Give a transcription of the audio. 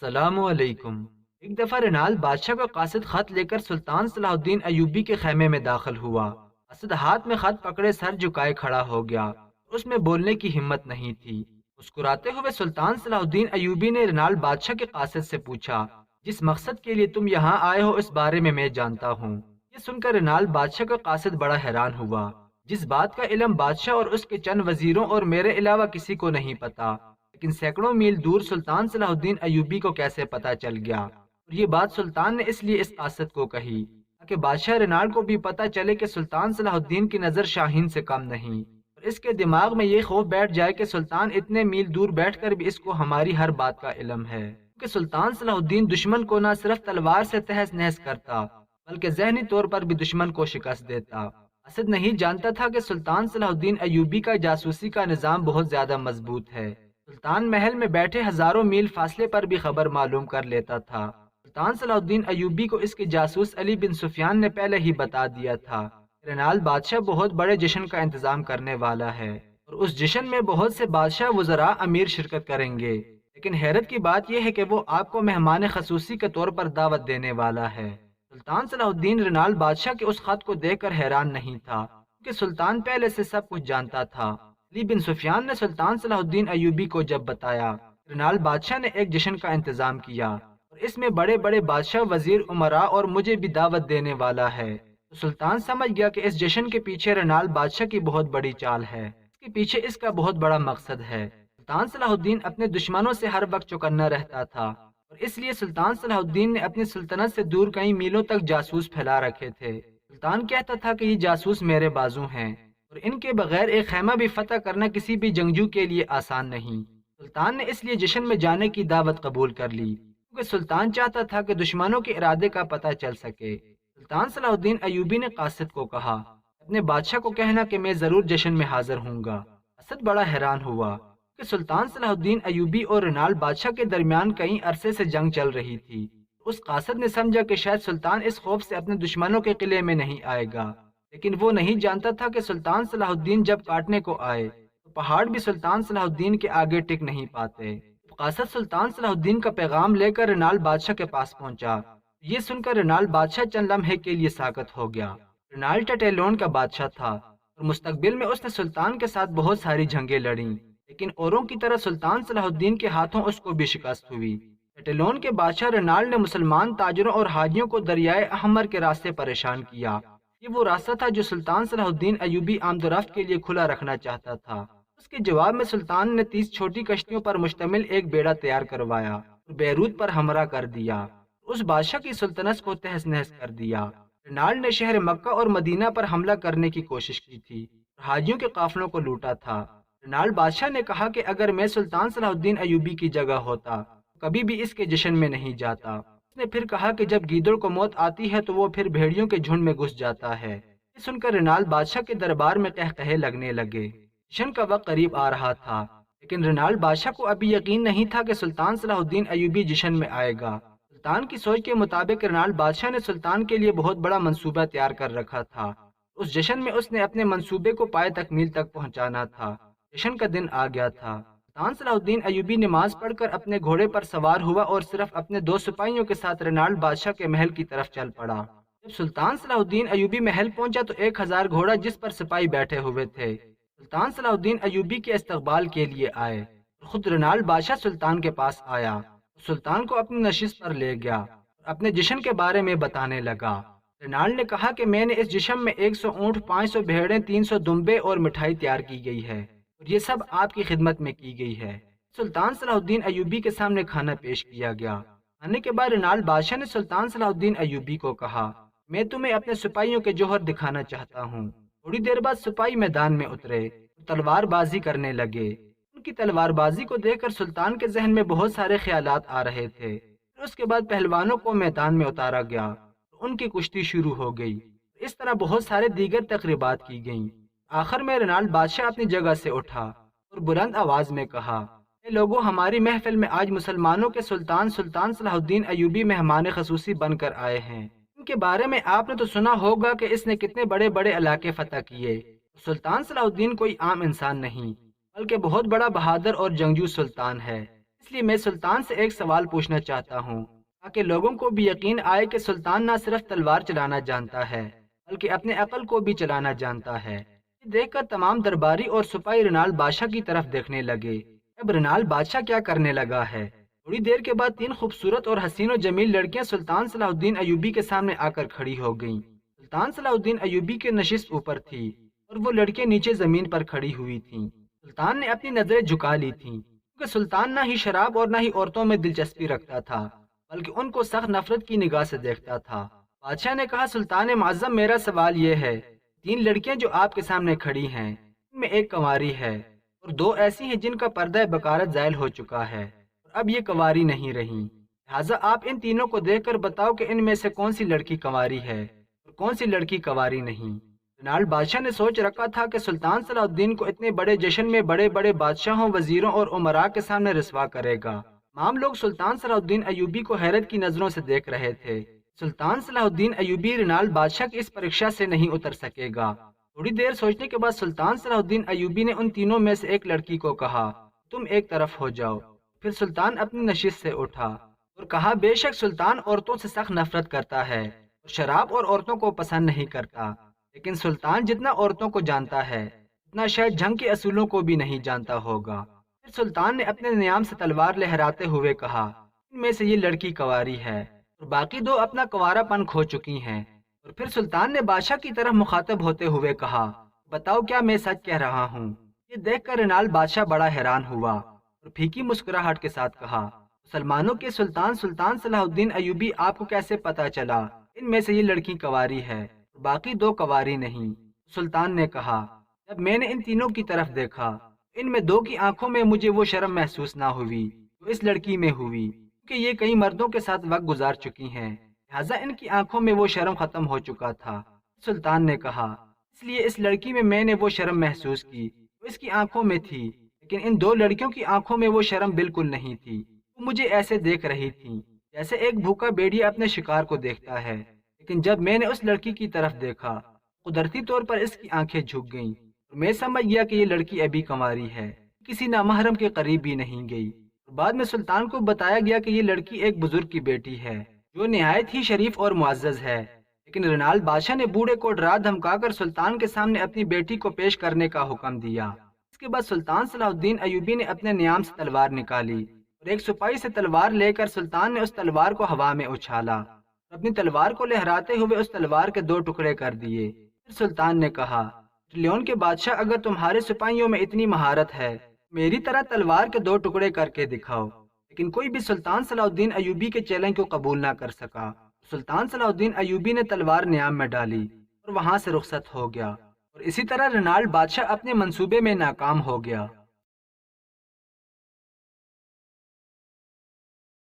السلام علیکم۔ ایک دفعہ رینال بادشاہ کا قاصد خط لے کر سلطان صلاح الدین ایوبی کے خیمے میں داخل ہوا۔ قاصد ہاتھ میں خط پکڑے سر جھکائے کھڑا ہو گیا۔ اس میں بولنے کی ہمت نہیں تھی۔ مسکراتے ہوئے سلطان صلاح الدین ایوبی نے رینال بادشاہ کے قاصد سے پوچھا، جس مقصد کے لیے تم یہاں آئے ہو اس بارے میں جانتا ہوں۔ یہ سن کر رینال بادشاہ کا قاصد بڑا حیران ہوا۔ جس بات کا علم بادشاہ اور اس کے چند وزیروں اور میرے علاوہ کسی کو نہیں پتا، لیکن سینکڑوں میل دور سلطان صلاح الدین ایوبی کو کیسے پتہ چل گیا؟ اور یہ بات سلطان نے اس لیے اس قاصد کو کہی تاکہ بادشاہ رینال کو بھی پتہ چلے کہ سلطان صلاح الدین کی نظر شاہین سے کم نہیں، اور اس کے دماغ میں یہ خوف بیٹھ جائے کہ سلطان اتنے میل دور بیٹھ کر بھی اس کو ہماری ہر بات کا علم ہے، کیونکہ سلطان صلاح الدین دشمن کو نہ صرف تلوار سے تہس نہس کرتا بلکہ ذہنی طور پر بھی دشمن کو شکست دیتا۔ قاصد نہیں جانتا تھا کہ سلطان صلاح الدین ایوبی کا جاسوسی کا نظام بہت زیادہ مضبوط ہے۔ سلطان محل میں بیٹھے ہزاروں میل فاصلے پر بھی خبر معلوم کر لیتا تھا۔ سلطان صلاح الدین ایوبی کو اس کے جاسوس علی بن سفیان نے پہلے ہی بتا دیا تھا کہ رینال بادشاہ بہت بڑے جشن کا انتظام کرنے والا ہے اور اس جشن میں بہت سے بادشاہ وزراء امیر شرکت کریں گے، لیکن حیرت کی بات یہ ہے کہ وہ آپ کو مہمان خصوصی کے طور پر دعوت دینے والا ہے۔ سلطان صلاح الدین رینال بادشاہ کے اس خط کو دیکھ کر حیران نہیں تھا، کیونکہ سلطان پہلے سے سب کچھ جانتا تھا۔ علی بن سفیان نے سلطان صلاح الدین ایوبی کو جب بتایا رینال بادشاہ نے ایک جشن کا انتظام کیا اور اس میں بڑے بڑے بادشاہ، وزیر، امراء اور مجھے بھی دعوت دینے والا ہے، تو سلطان سمجھ گیا کہ اس جشن کے پیچھے رینال بادشاہ کی بہت بڑی چال ہے، اس کے پیچھے اس کا بہت بڑا مقصد ہے۔ سلطان صلاح الدین اپنے دشمنوں سے ہر وقت چوکنا رہتا تھا اور اس لیے سلطان صلاح الدین نے اپنی سلطنت سے دور کئی میلوں تک جاسوس پھیلا رکھے تھے۔ سلطان کہتا تھا کہ یہ جاسوس میرے بازو ہیں اور ان کے بغیر ایک خیمہ بھی فتح کرنا کسی بھی جنگجو کے لیے آسان نہیں۔ سلطان نے اس لیے جشن میں جانے کی دعوت قبول کر لی، کیونکہ سلطان چاہتا تھا کہ دشمنوں کے ارادے کا پتہ چل سکے۔ سلطان صلاح الدین ایوبی نے قاصد کو کہا، اپنے بادشاہ کو کہنا کہ میں ضرور جشن میں حاضر ہوں گا۔ قاصد بڑا حیران ہوا کہ سلطان صلاح الدین ایوبی اور رینال بادشاہ کے درمیان کئی عرصے سے جنگ چل رہی تھی۔ اس قاصد نے سمجھا کہ شاید سلطان اس خوف سے اپنے دشمنوں کے قلعے میں نہیں آئے گا، لیکن وہ نہیں جانتا تھا کہ سلطان صلاح الدین جب کاٹنے کو آئے تو پہاڑ بھی سلطان صلاح الدین کے آگے ٹک نہیں پاتے۔ قاصد سلطان صلاح الدین کا پیغام لے کر رینال بادشاہ کے پاس پہنچا۔ یہ سن کر رینال بادشاہ چند لمحے کے لیے ساکت ہو گیا۔ رینال ٹٹیلون کا بادشاہ تھا اور مستقبل میں اس نے سلطان کے ساتھ بہت ساری جنگیں لڑیں، لیکن اوروں کی طرح سلطان صلاح الدین کے ہاتھوں اس کو بھی شکست ہوئی۔ ٹٹیلون کے بادشاہ رینال نے مسلمان تاجروں اور حاجیوں کو دریائے احمر کے راستے پریشان کیا۔ یہ وہ راستہ تھا جو سلطان صلاح الدین ایوبی آمد و رفت کے لیے کھلا رکھنا چاہتا تھا۔ اس کے جواب میں سلطان نے 30 چھوٹی کشتیوں پر مشتمل ایک بیڑا تیار کروایا اور بیروت پر حملہ کر دیا۔ اس بادشاہ کی سلطنت کو تہس نہس کر دیا۔ رینال نے شہر مکہ اور مدینہ پر حملہ کرنے کی کوشش کی تھی اور حاجیوں کے قافلوں کو لوٹا تھا۔ رینال بادشاہ نے کہا کہ اگر میں سلطان صلاح الدین ایوبی کی جگہ ہوتا کبھی بھی اس کے جشن میں نہیں جاتا۔ اس نے پھر کہا کہ جب گیدڑ کو موت آتی ہے تو وہ پھر بھیڑیوں کے جھنڈ میں گھس جاتا ہے۔ یہ سن کر رینال بادشاہ کے دربار میں قہقہے لگنے لگے۔ جشن کا وقت قریب آ رہا تھا، لیکن رینال بادشاہ کو ابھی یقین نہیں تھا کہ سلطان صلاح الدین ایوبی جشن میں آئے گا۔ سلطان کی سوچ کے مطابق رینال بادشاہ نے سلطان کے لیے بہت بڑا منصوبہ تیار کر رکھا تھا۔ اس جشن میں اس نے اپنے منصوبے کو پائے تکمیل تک پہنچانا تھا۔ جشن کا دن آ گیا تھا۔ سلطان صلاح الدین ایوبی نماز پڑھ کر اپنے گھوڑے پر سوار ہوا اور صرف اپنے 2 سپاہیوں کے ساتھ رینال بادشاہ کے محل کی طرف چل پڑا۔ جب سلطان صلاح الدین ایوبی محل پہنچا تو 1000 گھوڑا جس پر سپاہی بیٹھے ہوئے تھے سلطان صلاح الدین ایوبی کے استقبال کے لیے آئے۔ خود رینال بادشاہ سلطان کے پاس آیا، سلطان کو اپنی نشست پر لے گیا اور اپنے جشن کے بارے میں بتانے لگا۔ رینال نے کہا کہ میں نے اس جشن میں 100 اونٹ، 500 بھیڑیں، 300 دمبے اور مٹھائی تیار کی گئی ہے اور یہ سب آپ کی خدمت میں کی گئی ہے۔ سلطان صلاح الدین ایوبی کے سامنے کھانا پیش کیا گیا۔ کھانے کے بعد رینال بادشاہ نے سلطان صلاح الدین ایوبی کو کہا، میں تمہیں اپنے سپاہیوں کے جوہر دکھانا چاہتا ہوں۔ تھوڑی دیر بعد سپاہی میدان میں اترے اور تلوار بازی کرنے لگے۔ ان کی تلوار بازی کو دیکھ کر سلطان کے ذہن میں بہت سارے خیالات آ رہے تھے۔ پھر اس کے بعد پہلوانوں کو میدان میں اتارا گیا اور ان کی کشتی شروع ہو گئی۔ اس طرح بہت سارے دیگر تقریبات کی گئیں۔ آخر میں رینال بادشاہ اپنی جگہ سے اٹھا اور بلند آواز میں کہا، اے لوگوں، ہماری محفل میں آج مسلمانوں کے سلطان صلاح الدین ایوبی مہمان خصوصی بن کر آئے ہیں۔ ان کے بارے میں آپ نے تو سنا ہوگا کہ اس نے کتنے بڑے بڑے علاقے فتح کیے۔ سلطان صلاح الدین کوئی عام انسان نہیں بلکہ بہت بڑا بہادر اور جنگجو سلطان ہے۔ اس لیے میں سلطان سے ایک سوال پوچھنا چاہتا ہوں تاکہ لوگوں کو بھی یقین آئے کہ سلطان نہ صرف تلوار چلانا جانتا ہے بلکہ اپنے عقل کو بھی چلانا جانتا ہے۔ یہ دیکھ کر تمام درباری اور سپاہی رنال بادشاہ کی طرف دیکھنے لگے۔ اب رنال بادشاہ کیا کرنے لگا ہے؟ تھوڑی دیر کے بعد 3 خوبصورت اور حسین و جمیل لڑکیاں سلطان صلاح الدین ایوبی کے سامنے آ کر کھڑی ہو گئیں۔ سلطان صلاح الدین ایوبی کی نشست اوپر تھی اور وہ لڑکیاں نیچے زمین پر کھڑی ہوئی تھیں۔ سلطان نے اپنی نظریں جھکا لی تھیں کیونکہ سلطان نہ ہی شراب اور نہ ہی عورتوں میں دلچسپی رکھتا تھا بلکہ ان کو سخت نفرت کی نگاہ سے دیکھتا تھا۔ بادشاہ نے کہا، سلطان معظم، میرا سوال یہ ہے، 3 لڑکیاں جو آپ کے سامنے کھڑی ہیں ان میں ایک کنواری ہے اور 2 ایسی ہیں جن کا پردہ بکارت زائل ہو چکا ہے اور اب یہ کنواری نہیں رہی، لہٰذا آپ ان تینوں کو دیکھ کر بتاؤ کہ ان میں سے کون سی لڑکی کنواری ہے اور کون سی لڑکی کنواری نہیں۔ رنال بادشاہ نے سوچ رکھا تھا کہ سلطان صلاح الدین کو اتنے بڑے جشن میں بڑے بڑے بادشاہوں، وزیروں اور امراء کے سامنے رسوا کرے گا۔ تمام لوگ سلطان صلاح الدین ایوبی کو حیرت کی نظروں سے دیکھ رہے تھے۔ سلطان صلاح الدین ایوبی رنال بادشاہ کی اس پریکشا سے نہیں اتر سکے گا۔ تھوڑی دیر سوچنے کے بعد سلطان صلاح الدین ایوبی نے ان تینوں میں سے ایک لڑکی کو کہا، تم ایک طرف ہو جاؤ۔ پھر سلطان اپنی نشست سے اٹھا اور کہا، بے شک سلطان عورتوں سے سخت نفرت کرتا ہے اور شراب اور عورتوں کو پسند نہیں کرتا، لیکن سلطان جتنا عورتوں کو جانتا ہے اتنا شاید جنگ کے اصولوں کو بھی نہیں جانتا ہوگا۔ پھر سلطان نے اپنے نیام سے تلوار لہراتے ہوئے کہا، ان میں سے یہ لڑکی کنواری ہے اور باقی 2 اپنا کنوارا پن کھو چکی ہیں۔ اور پھر سلطان نے بادشاہ کی طرف مخاطب ہوتے ہوئے کہا، بتاؤ کیا میں سچ کہہ رہا ہوں؟ یہ دیکھ کر رنال بادشاہ بڑا حیران ہوا اور پھیکی مسکراہٹ کے ساتھ کہا، مسلمانوں کے سلطان صلاح الدین ایوبی، آپ کو کیسے پتا چلا ان میں سے یہ لڑکی کنواری ہے اور باقی 2 کنواری نہیں؟ سلطان نے کہا، جب میں نے ان تینوں کی طرف دیکھا ان میں 2 کی آنکھوں میں مجھے وہ شرم محسوس نہ ہوئی جو اس لڑکی میں ہوئی، کہ یہ کئی مردوں کے ساتھ وقت گزار چکی ہیں، لہٰذا ان کی آنکھوں میں وہ شرم ختم ہو چکا تھا۔ سلطان نے کہا، اس لیے اس لڑکی میں نے وہ شرم محسوس کی جو اس کی آنکھوں میں تھی، لیکن ان 2 لڑکیوں کی آنکھوں میں وہ شرم بالکل نہیں تھی۔ وہ مجھے ایسے دیکھ رہی تھی جیسے ایک بھوکا بھیڑیا اپنے شکار کو دیکھتا ہے، لیکن جب میں نے اس لڑکی کی طرف دیکھا قدرتی طور پر اس کی آنکھیں جھک گئیں اور میں سمجھ گیا کہ یہ لڑکی ابھی کنواری ہے، کسی نامحرم کے قریب بھی نہیں گئی۔ بعد میں سلطان کو بتایا گیا کہ یہ لڑکی ایک بزرگ کی بیٹی ہے جو نہایت ہی شریف اور معزز ہے، لیکن رنال بادشاہ نے بوڑھے کو ڈرا دھمکا کر سلطان کے سامنے اپنی بیٹی کو پیش کرنے کا حکم دیا۔ اس کے بعد سلطان صلاح الدین ایوبی نے اپنے نیام سے تلوار نکالی اور ایک سپاہی سے تلوار لے کر سلطان نے اس تلوار کو ہوا میں اچھالا اور اپنی تلوار کو لہراتے ہوئے اس تلوار کے 2 ٹکڑے کر دیے۔ پھر سلطان نے کہا، ٹریلیون کے بادشاہ، اگر تمہارے سپاہیوں میں اتنی مہارت ہے میری طرح تلوار کے 2 ٹکڑے کر کے دکھاؤ۔ لیکن کوئی بھی سلطان صلاح الدین ایوبی کے چیلنج کو قبول نہ کر سکا۔ سلطان صلاح الدین ایوبی نے تلوار نیام میں ڈالی اور وہاں سے رخصت ہو گیا اور اسی طرح رنال بادشاہ اپنے منصوبے میں ناکام ہو گیا۔